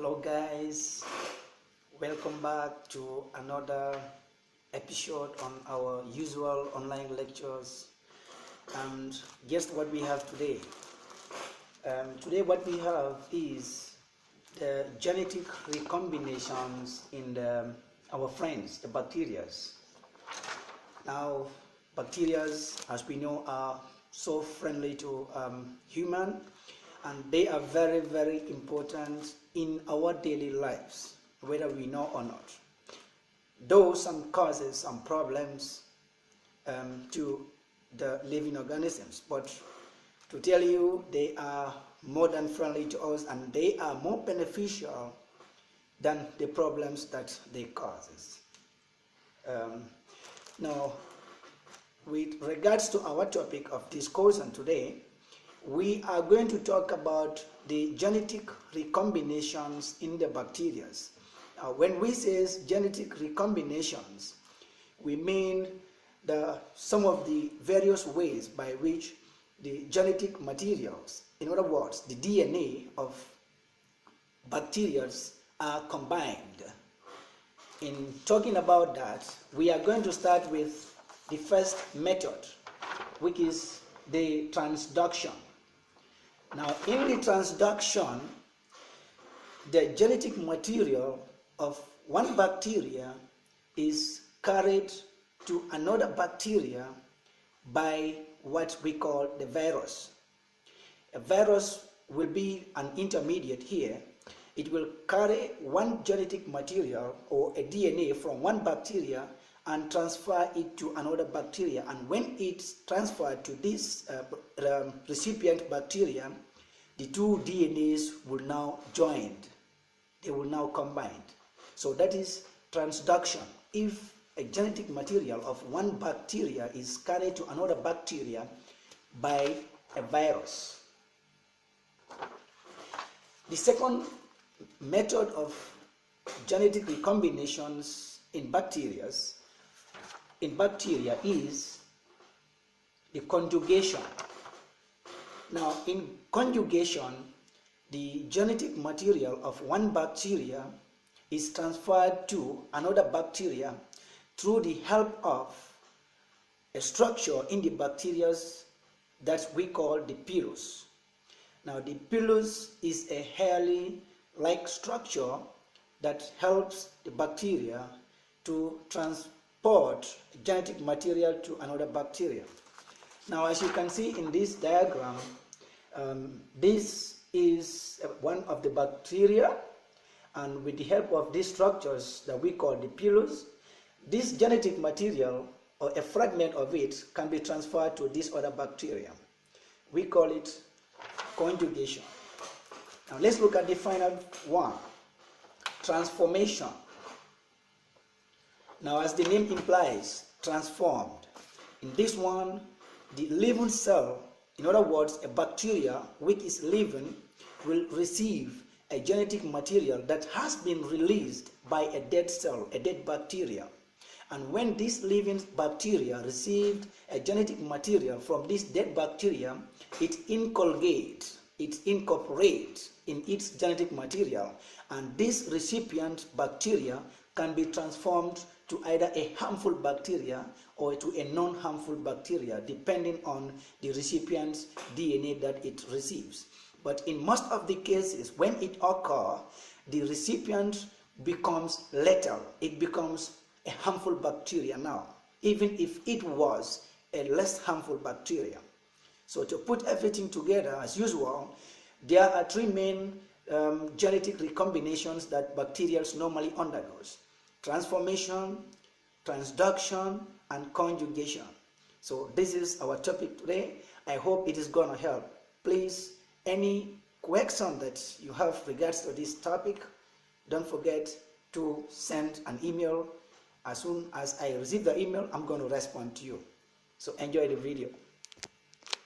Hello guys, welcome back to another episode on our usual online lectures. And guess what we have today? Today what we have is the genetic recombinations in our friends, the bacteria. Now, bacteria, as we know, are so friendly to human, and they are very, very important in our daily lives, whether we know or not. Though some causes some problems to the living organisms, but to tell you, they are more than friendly to us, and they are more beneficial than the problems that they cause. Now, with regards to our topic of discussion today, we are going to talk about the genetic recombinations in the bacteria. Now, when we say genetic recombinations, we mean some of the various ways by which the genetic materials, in other words, the DNA of bacteria, are combined. In talking about that, we are going to start with the first method, which is the transduction. Now, in the transduction, the genetic material of one bacteria is carried to another bacteria by what we call the virus. A virus will be an intermediate here. It will carry one genetic material or a DNA from one bacteria and transfer it to another bacteria. And when it's transferred to this recipient bacteria, the two DNAs will now join. They will now combine. So that is transduction. If a genetic material of one bacteria is carried to another bacteria by a virus. The second method of genetic recombinations in bacteria is the conjugation. Now, in conjugation, the genetic material of one bacteria is transferred to another bacteria through the help of a structure in the bacteria that we call the pilus. Now, the pilus is a hair-like structure that helps the bacteria to transport genetic material to another bacteria. Now, as you can see in this diagram, this is one of the bacteria, and with the help of these structures that we call the pilus, this genetic material or a fragment of it can be transferred to this other bacteria. We call it conjugation. Now, let's look at the final one, transformation. Now, as the name implies, transformed. In this one, the living cell, in other words, a bacteria which is living, will receive a genetic material that has been released by a dead cell, a dead bacteria. And when this living bacteria received a genetic material from this dead bacteria, it inculcates, it incorporates in its genetic material, and this recipient bacteria can be transformed to either a harmful bacteria or to a non-harmful bacteria, depending on the recipient's DNA that it receives. But in most of the cases, when it occurs, the recipient becomes lethal. It becomes a harmful bacteria now, even if it was a less harmful bacteria. So to put everything together, as usual, there are three main genetic recombinations that bacteria normally undergoes: transformation, transduction, and conjugation. So this is our topic today. I hope it is going to help. Please, any question that you have regards to this topic, don't forget to send an email. As soon as I receive the email, I'm going to respond to you. So enjoy the video.